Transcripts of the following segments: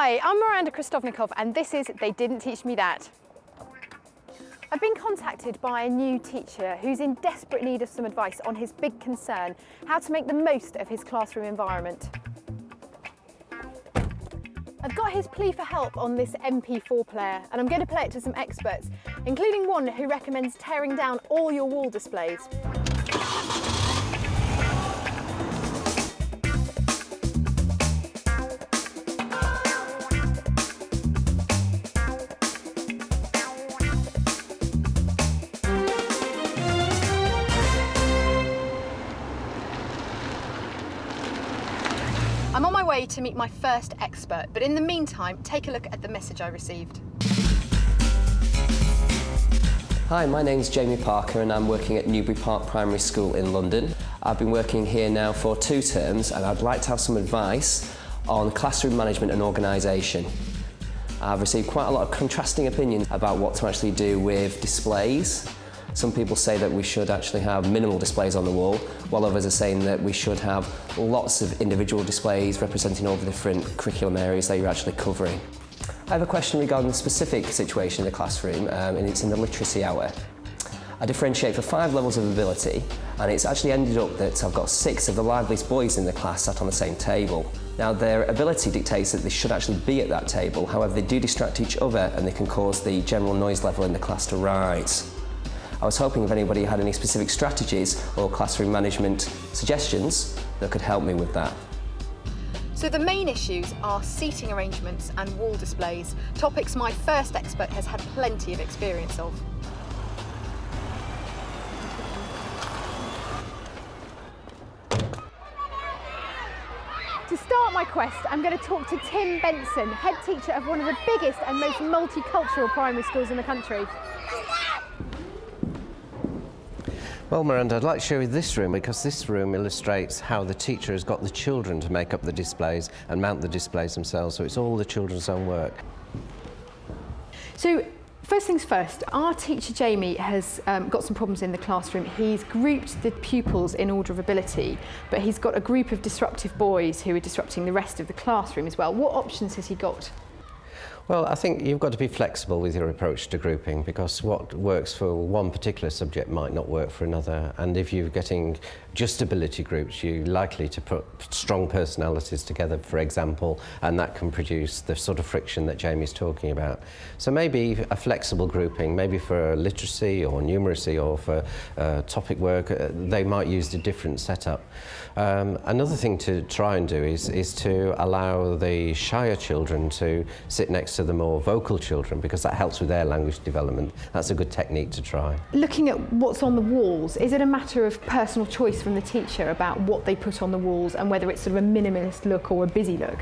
Hi, I'm Miranda Krestovnikoff and this is They Didn't Teach Me That. I've been contacted by a new teacher who's in desperate need of some advice on his big concern, how to make the most of his classroom environment. I've got his plea for help on this MP4 player and I'm going to play it to some experts, including one who recommends tearing down all your wall displays. I'm on my way to meet my first expert, but in the meantime, take a look at the message I received. Hi, my name's Jamie Parker and I'm working at Newbury Park Primary School in London. I've been working here now for 2 terms and I'd like to have some advice on classroom management and organisation. I've received quite a lot of contrasting opinions about what to actually do with displays. Some people say that we should actually have minimal displays on the wall, while others are saying that we should have lots of individual displays representing all the different curriculum areas that you're actually covering. I have a question regarding a specific situation in the classroom, and it's in the literacy hour. I differentiate for 5 levels of ability, and it's actually ended up that I've got 6 of the liveliest boys in the class sat on the same table. Now, their ability dictates that they should actually be at that table, however they do distract each other and they can cause the general noise level in the class to rise. I was hoping if anybody had any specific strategies or classroom management suggestions that could help me with that. So the main issues are seating arrangements and wall displays, topics my first expert has had plenty of experience of. To start my quest, I'm going to talk to Tim Benson, head teacher of one of the biggest and most multicultural primary schools in the country. Well, Miranda, I'd like to show you this room because this room illustrates how the teacher has got the children to make up the displays and mount the displays themselves, so it's all the children's own work. So, first things first, our teacher Jamie has got some problems in the classroom. He's grouped the pupils in order of ability, but he's got a group of disruptive boys who are disrupting the rest of the classroom as well. What options has he got? Well, I think you've got to be flexible with your approach to grouping because what works for one particular subject might not work for another. And if you're getting just ability groups, you're likely to put strong personalities together, for example, and that can produce the sort of friction that Jamie's talking about. So maybe a flexible grouping, maybe for literacy or numeracy or for topic work, they might use a different setup. Another thing to try and do is to allow the shyer children to sit next to the more vocal children because that helps with their language development. That's a good technique to try. Looking at what's on the walls, is it a matter of personal choice from the teacher about what they put on the walls and whether it's sort of a minimalist look or a busy look?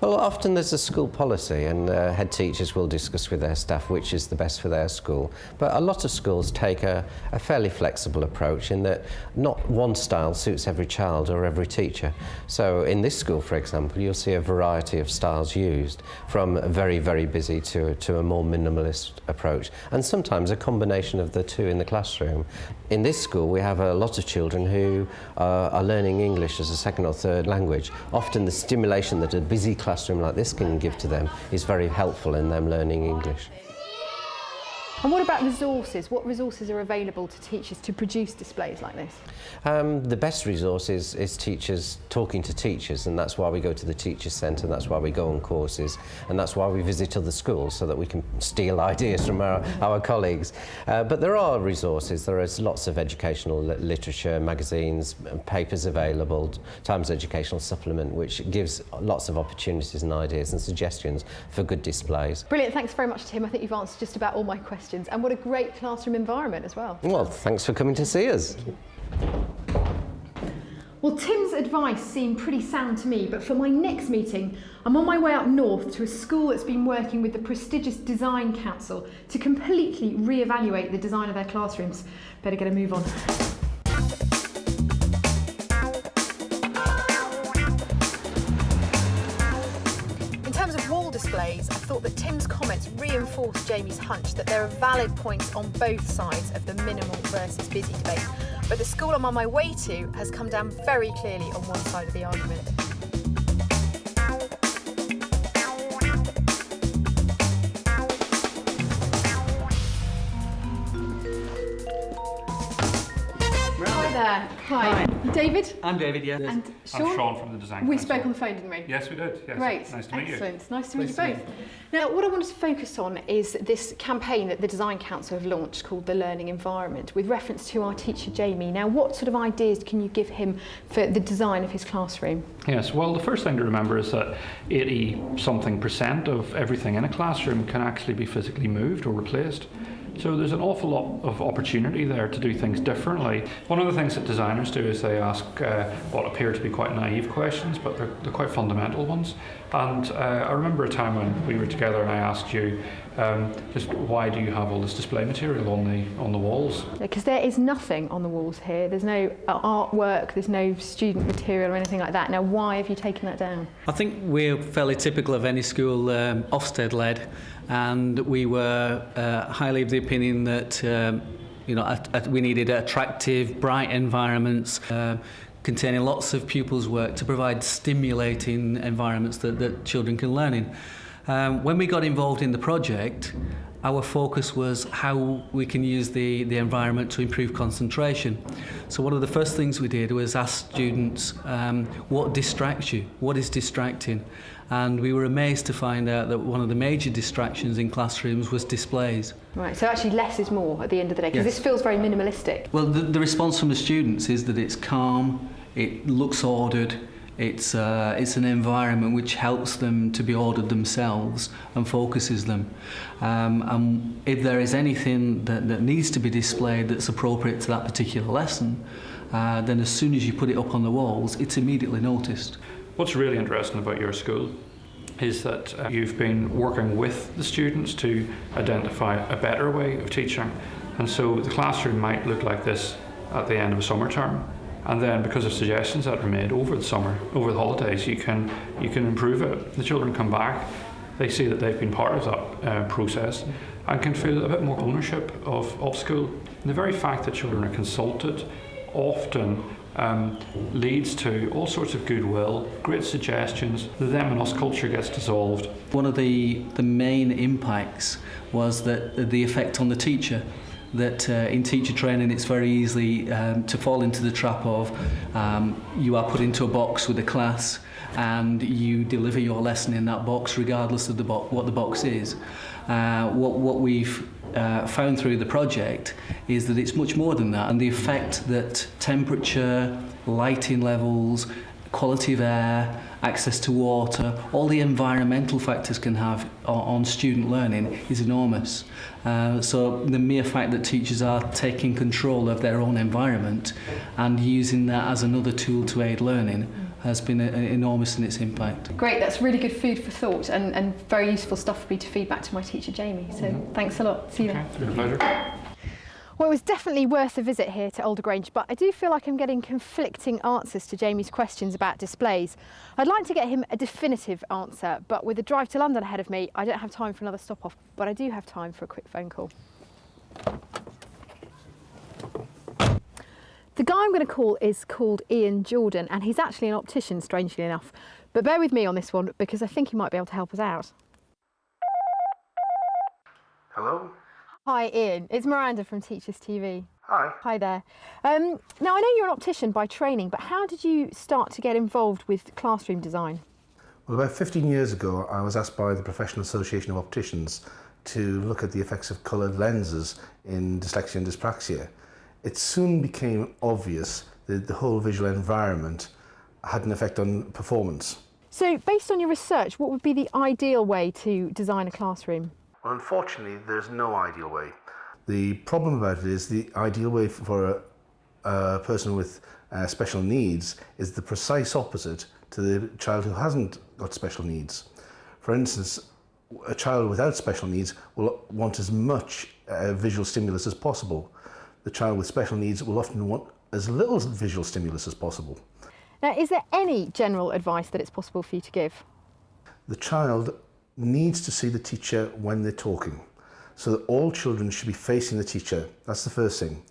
Well, often there's a school policy and head teachers will discuss with their staff which is the best for their school. But a lot of schools take a fairly flexible approach in that not one style suits every child or every teacher. So in this school, for example, you'll see a variety of styles used from very busy to a more minimalist approach, and sometimes a combination of the two in the classroom. In this school we have a lot of children who are learning English as a second or third language. Often the stimulation that a busy classroom like this can give to them is very helpful in them learning English. And what about resources? What resources are available to teachers to produce displays like this? The best resource is teachers talking to teachers, and that's why we go to the Teachers' Centre, that's why we go on courses, and that's why we visit other schools so that we can steal ideas from our colleagues. But there are resources. There is lots of educational literature, magazines, papers available, Times Educational Supplement, which gives lots of opportunities and ideas and suggestions for good displays. Brilliant, thanks very much, Tim. I think you've answered just about all my questions. And what a great classroom environment as well. Well, thanks for coming to see us. Well, Tim's advice seemed pretty sound to me, but for my next meeting, I'm on my way up north to a school that's been working with the prestigious Design Council to completely re-evaluate the design of their classrooms. Better get a move on. Displays, I thought that Tim's comments reinforced Jamie's hunch that there are valid points on both sides of the minimal versus busy debate, but the school I'm on my way to has come down very clearly on one side of the argument. there. Hi. David? I'm David, yeah. And Sean? I'm Sean from the Design We Council. spoke on the phone, didn't we? Yes, we did. Yes. Great. Nice to meet you. Excellent. Nice to meet you both. Now, what I wanted to focus on is this campaign that the Design Council have launched called The Learning Environment, with reference to our teacher, Jamie. Now, what sort of ideas can you give him for the design of his classroom? Yes, well, the first thing to remember is that 80-something% of everything in a classroom can actually be physically moved or replaced. So there's an awful lot of opportunity there to do things differently. One of the things that designers do is they ask what appear to be quite naive questions, but they're quite fundamental ones. And I remember a time when we were together and I asked you, just why do you have all this display material on the walls? Because there is nothing on the walls here. There's no artwork, there's no student material or anything like that. Now, why have you taken that down? I think we're fairly typical of any school, Ofsted-led, and we were highly of the opinion that we needed attractive, bright environments containing lots of pupils' work to provide stimulating environments that children can learn in. When we got involved in the project, our focus was how we can use the environment to improve concentration. So one of the first things we did was ask students, what distracts you? What is distracting? And we were amazed to find out that one of the major distractions in classrooms was displays. Right, so actually less is more at the end of the day, because Yes. this feels very minimalistic. Well, the response from the students is that it's calm, it looks ordered, it's an environment which helps them to be ordered themselves and focuses them. And if there is anything that needs to be displayed that's appropriate to that particular lesson, then as soon as you put it up on the walls, it's immediately noticed. What's really interesting about your school is that you've been working with the students to identify a better way of teaching. And so the classroom might look like this at the end of a summer term. And then because of suggestions that are made over the summer, over the holidays, you can improve it. The children come back, they see that they've been part of that process and can feel a bit more ownership of school. And the very fact that children are consulted often leads to all sorts of goodwill, great suggestions. The them and us culture gets dissolved. One of the main impacts was that the effect on the teacher. That in teacher training it's very easy to fall into the trap of you are put into a box with a class and you deliver your lesson in that box regardless of what the box is. What we've found through the project is that it's much more than that, and the effect that temperature, lighting levels, quality of air, access to water, all the environmental factors can have on student learning is enormous. So the mere fact that teachers are taking control of their own environment and using that as another tool to aid learning has been enormous in its impact. Great, that's really good food for thought and very useful stuff for me to feed back to my teacher, Jamie. So thanks a lot. See you then. It's been a pleasure. Well, it was definitely worth a visit here to Alder Grange, but I do feel like I'm getting conflicting answers to Jamie's questions about displays. I'd like to get him a definitive answer, but with a drive to London ahead of me, I don't have time for another stop off, but I do have time for a quick phone call. The guy I'm going to call is called Ian Jordan, and he's actually an optician, strangely enough. But bear with me on this one, because I think he might be able to help us out. Hello? Hi Ian, it's Miranda from Teachers TV. Hi. Hi there. Now I know you're an optician by training, but how did you start to get involved with classroom design? Well, about 15 years ago, I was asked by the Professional Association of Opticians to look at the effects of coloured lenses in dyslexia and dyspraxia. It soon became obvious that the whole visual environment had an effect on performance. So based on your research, what would be the ideal way to design a classroom? Well, unfortunately, there's no ideal way. The problem about it is the ideal way for a person with special needs is the precise opposite to the child who hasn't got special needs. For instance, a child without special needs will want as much visual stimulus as possible. The child with special needs will often want as little visual stimulus as possible. Now, is there any general advice that it's possible for you to give? The child needs to see the teacher when they're talking, so that all children should be facing the teacher. That's the first thing.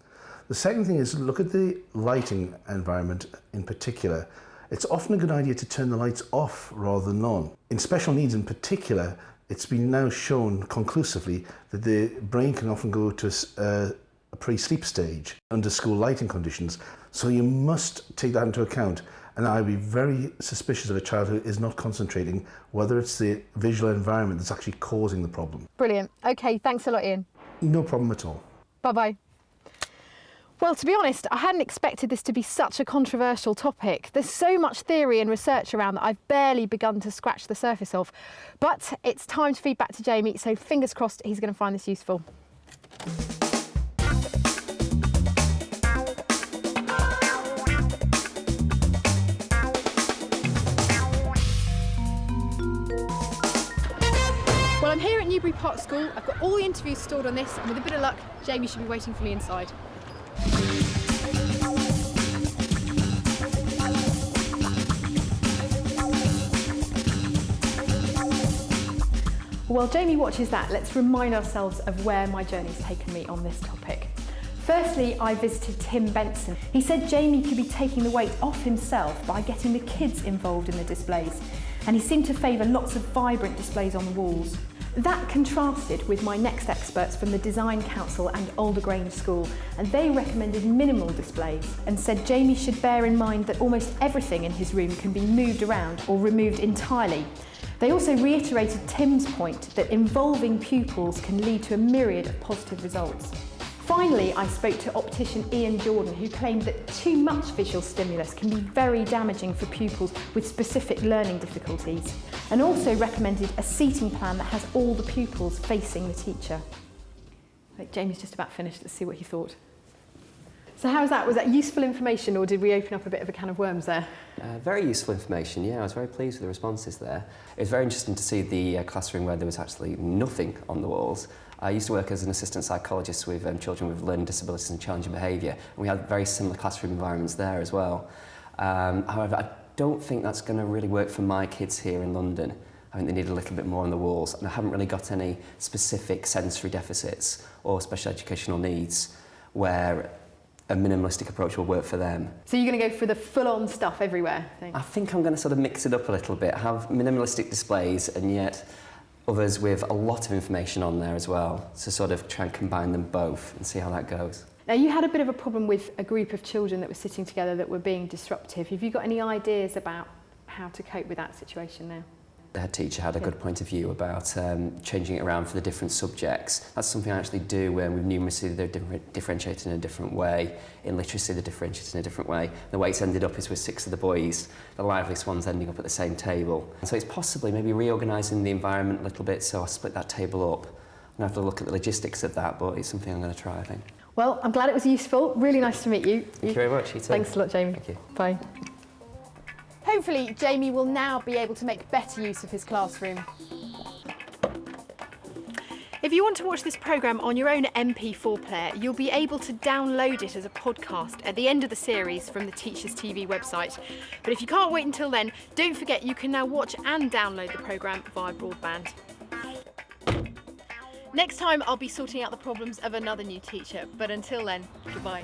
The second thing is look at the lighting environment in particular. It's often a good idea to turn the lights off rather than on. In special needs in particular, it's been now shown conclusively that the brain can often go to a pre-sleep stage under school lighting conditions. So you must take that into account. And I'd be very suspicious of a child who is not concentrating, whether it's the visual environment that's actually causing the problem. Brilliant. Okay, thanks a lot, Ian. No problem at all. Bye-bye. Well, to be honest, I hadn't expected this to be such a controversial topic. There's so much theory and research around that I've barely begun to scratch the surface of. But it's time to feed back to Jamie, so fingers crossed he's going to find this useful. Well, I'm here at Newbury Park School. I've got all the interviews stored on this, and with a bit of luck, Jamie should be waiting for me inside. While Jamie watches that, let's remind ourselves of where my journey's taken me on this topic. Firstly, I visited Tim Benson. He said Jamie could be taking the weight off himself by getting the kids involved in the displays, and he seemed to favour lots of vibrant displays on the walls. That contrasted with my next experts from the Design Council and Alder Grange School, and they recommended minimal displays and said Jamie should bear in mind that almost everything in his room can be moved around or removed entirely. They also reiterated Tim's point that involving pupils can lead to a myriad of positive results. Finally, I spoke to optician Ian Jordan, who claimed that too much visual stimulus can be very damaging for pupils with specific learning difficulties, and also recommended a seating plan that has all the pupils facing the teacher. Right, Jamie's just about finished. Let's see what he thought. So how was that? Was that useful information, or did we open up a bit of a can of worms there? Very useful information, yeah. I was very pleased with the responses there. It was very interesting to see the classroom where there was actually nothing on the walls. I used to work as an assistant psychologist with children with learning disabilities and challenging behaviour, and we had very similar classroom environments there as well. However, I don't think that's going to really work for my kids here in London. I think they need a little bit more on the walls, and I haven't really got any specific sensory deficits or special educational needs where a minimalistic approach will work for them. So you're going to go for the full-on stuff everywhere, I think I'm going to sort of mix it up a little bit, have minimalistic displays and yet others with a lot of information on there as well, to sort of try and combine them both and see how that goes. Now, you had a bit of a problem with a group of children that were sitting together that were being disruptive. Have you got any ideas about how to cope with that situation now? The head teacher had a good point of view about changing it around for the different subjects. That's something I actually do where with numeracy they're differentiated in a different way. In literacy they're differentiated in a different way. The way it's ended up is with 6 of the boys, the liveliest ones ending up at the same table. And so it's possibly maybe reorganising the environment a little bit, so I split that table up. I'm going to have to look at the logistics of that, but it's something I'm going to try, I think. Well, I'm glad it was useful. Really nice to meet you. Thank you very much. You too. Thanks a lot, Jamie. Thank you. Bye. Hopefully, Jamie will now be able to make better use of his classroom. If you want to watch this programme on your own MP4 player, you'll be able to download it as a podcast at the end of the series from the Teachers TV website. But if you can't wait until then, don't forget you can now watch and download the programme via broadband. Next time, I'll be sorting out the problems of another new teacher, but until then, goodbye.